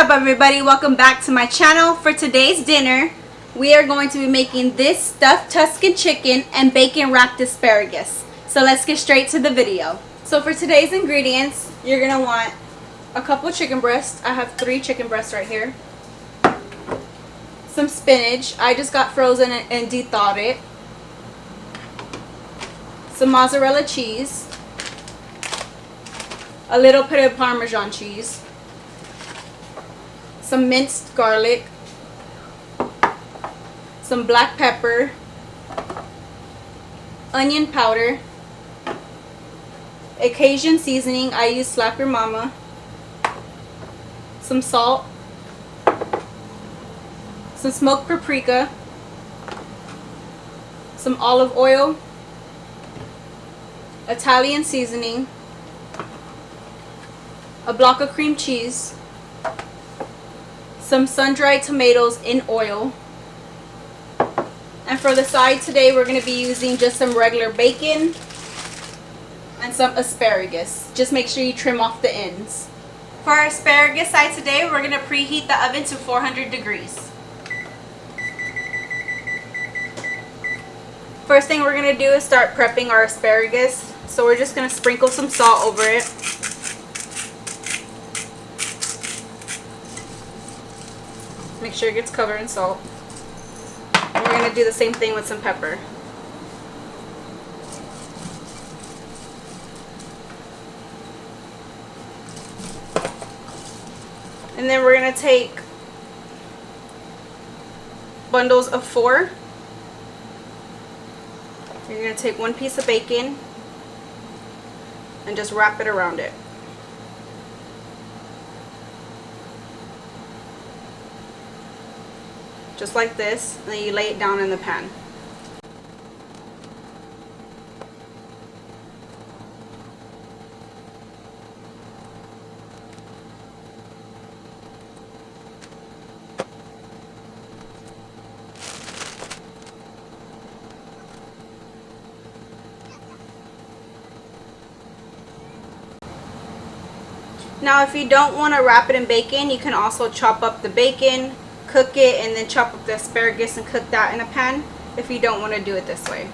up, everybody? Welcome back to my channel. For today's dinner, we are going to be making this stuffed Tuscan chicken and bacon wrapped asparagus. So let's get straight to the video. So for today's ingredients, you're going to want a couple chicken breasts. I have 3 chicken breasts right here. Some spinach. I just got frozen and de-thawed it. Some mozzarella cheese. A little bit of parmesan cheese. Some minced garlic, some black pepper, onion powder, a Cajun seasoning, I use Slap Your Mama, some salt, some smoked paprika, some olive oil, Italian seasoning, a block of cream cheese, some sun-dried tomatoes in oil. And for the side today, we're going to be using just some regular bacon and some asparagus. Just make sure you trim off the ends. For our asparagus side today, we're going to preheat the oven to 400 degrees. First thing we're going to do is start prepping our asparagus. So we're just going to sprinkle some salt over it. Make sure it gets covered in salt. And we're going to do the same thing with some pepper. And then we're going to take bundles of 4. You're going to take 1 piece of bacon and just wrap it around it. Just like this, and then you lay it down in the pan. Now if you don't want to wrap it in bacon, you can also chop up the bacon, cook it, and then chop up the asparagus and cook that in a pan if you don't want to do it this way.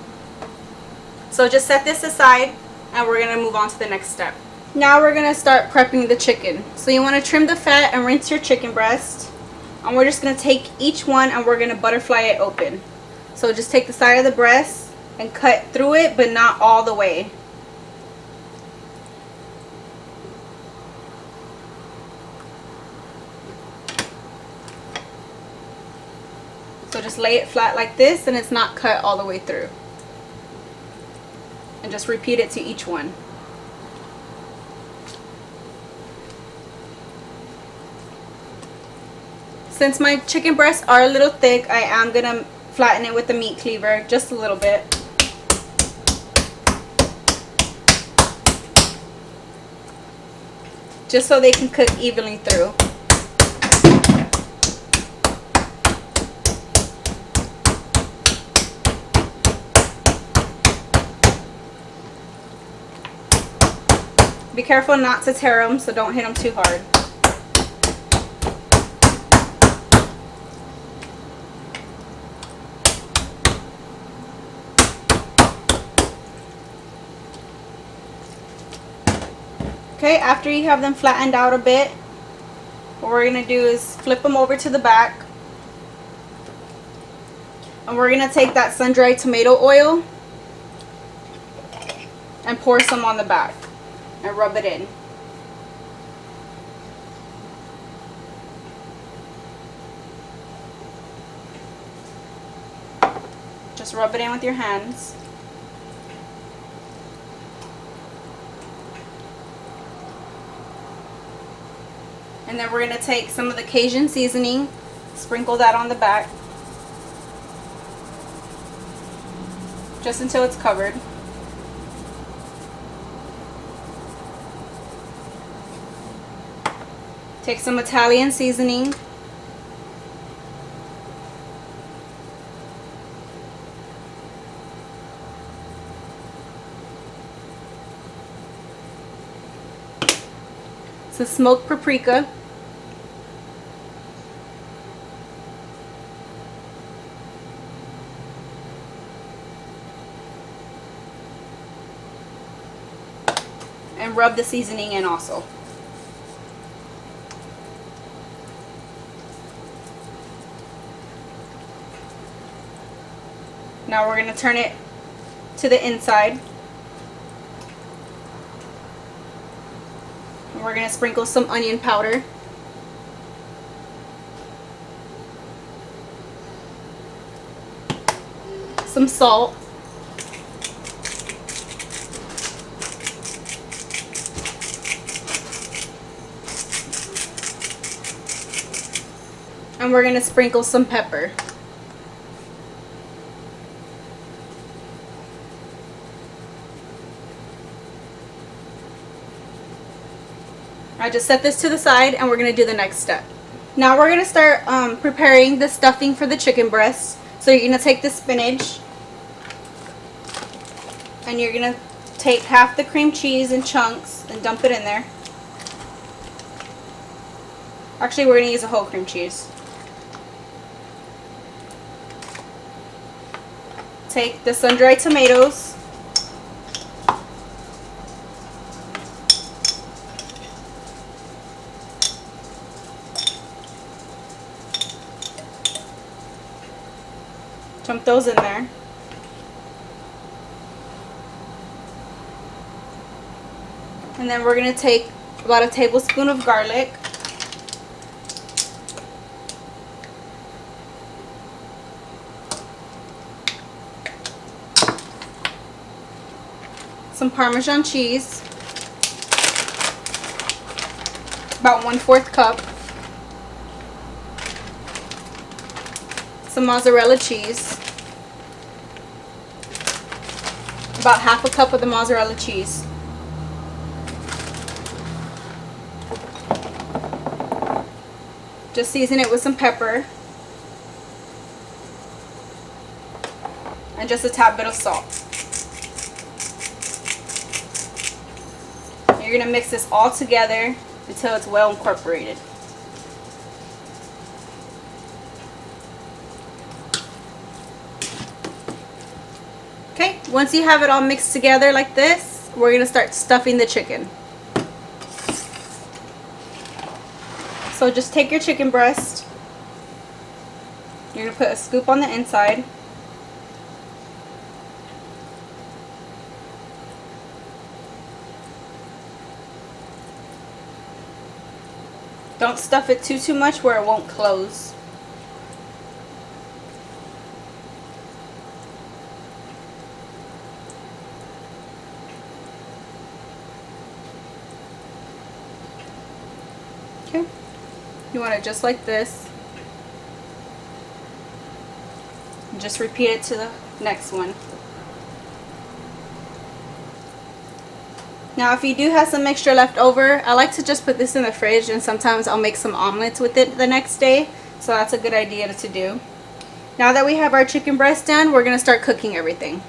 So just set this aside and we're going to move on to the next step. Now we're going to start prepping the chicken. So you want to trim the fat and rinse your chicken breast. And we're just going to take each one and we're going to butterfly it open. So just take the side of the breast and cut through it, but not all the way. So just lay it flat like this and it's not cut all the way through. And just repeat it to each one. Since my chicken breasts are a little thick, I am going to flatten it with the meat cleaver just a little bit. Just so they can cook evenly through. Be careful not to tear them, so don't hit them too hard. Okay, after you have them flattened out a bit, what we're going to do is flip them over to the back. And we're going to take that sun-dried tomato oil and pour some on the back. And rub it in. Just rub it in with your hands. And then we're going to take some of the Cajun seasoning, sprinkle that on the back, just until it's covered. Take some Italian seasoning. Some smoked paprika. and rub the seasoning in also. Now we're going to turn it to the inside. And we're going to sprinkle some onion powder. Some salt. And we're going to sprinkle some pepper. I just set this to the side and we're going to do the next step. Now we're going to start preparing the stuffing for the chicken breast. So you're going to take the spinach and you're going to take half the cream cheese in chunks and dump it in there. Actually, we're going to use a whole cream cheese. Take the sun-dried tomatoes. Dump those in there. And then we're going to take about a tablespoon of garlic. Some Parmesan cheese. About 1/4 cup. Some mozzarella cheese. About 1/2 cup of the mozzarella cheese. Just season it with some pepper. And just a tad bit of salt. You're going to mix this all together until it's well incorporated. Okay, once you have it all mixed together like this, we're going to start stuffing the chicken. So just take your chicken breast. You're going to put a scoop on the inside. Don't stuff it too much where it won't close. Okay. You want it just like this. And just repeat it to the next one. Now if you do have some extra left over, I like to just put this in the fridge, and sometimes I'll make some omelets with it the next day. So that's a good idea to do. Now that we have our chicken breast done, we're going to start cooking everything.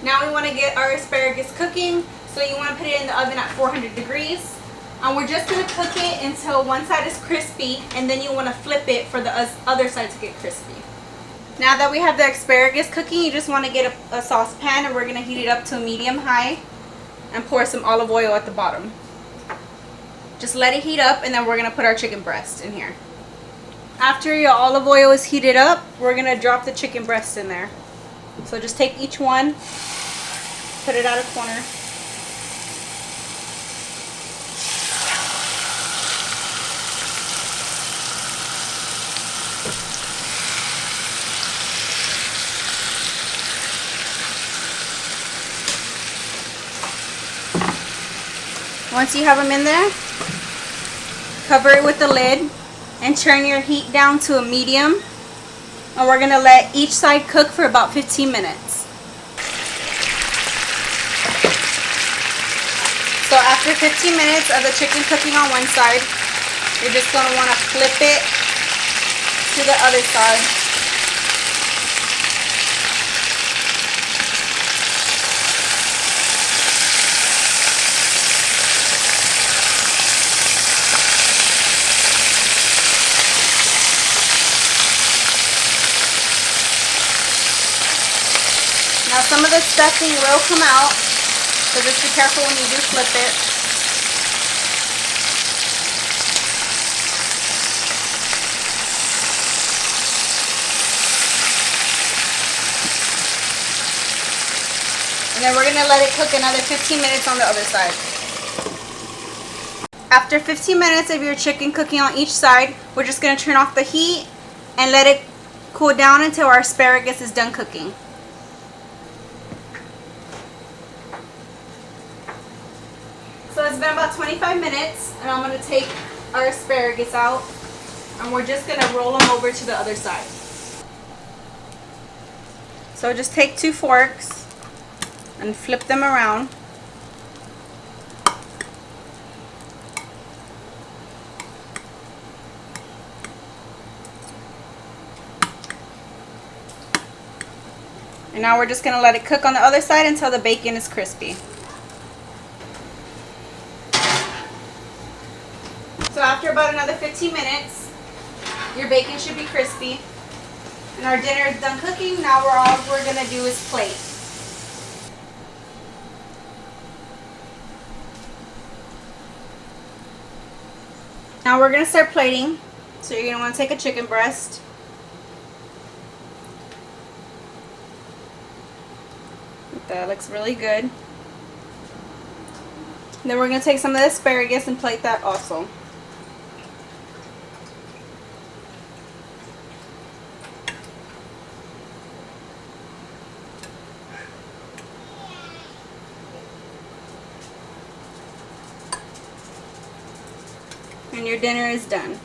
Now we want to get our asparagus cooking. So you want to put it in the oven at 400 degrees. And we're just going to cook it until one side is crispy, and then you want to flip it for the other side to get crispy. Now that we have the asparagus cooking, you just want to get a saucepan, and we're going to heat it up to a medium-high. And pour some olive oil at the bottom. Just let it heat up, and then we're going to put our chicken breast in here. After your olive oil is heated up, we're going to drop the chicken breast in there. So just take each one, put it out a corner. Once you have them in there, cover it with the lid and turn your heat down to a medium. And we're going to let each side cook for about 15 minutes. So after 15 minutes of the chicken cooking on one side, you're just going to want to flip it to the other side. Now some of the stuffing will come out, So just be careful when you do flip it. And then we're going to let it cook another 15 minutes on the other side. After 15 minutes of your chicken cooking on each side, we're just going to turn off the heat and let it cool down until our asparagus is done cooking. So it's been about 25 minutes, and I'm going to take our asparagus out, and we're just going to roll them over to the other side. So just take 2 forks and flip them around. And now we're just going to let it cook on the other side until the bacon is crispy. So after about another 15 minutes, your bacon should be crispy. And our dinner is done cooking. Now all we're going to do is plate. Now we're going to start plating. So you're going to want to take a chicken breast. That looks really good. Then we're going to take some of the asparagus and plate that also. And your dinner is done.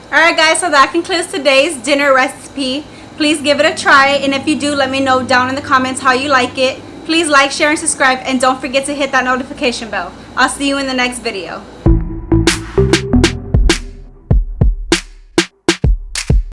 Alright guys, so that concludes today's dinner recipe. Please give it a try, and if you do, let me know down in the comments how you like it. Please like, share, and subscribe, and don't forget to hit that notification bell. I'll see you in the next video.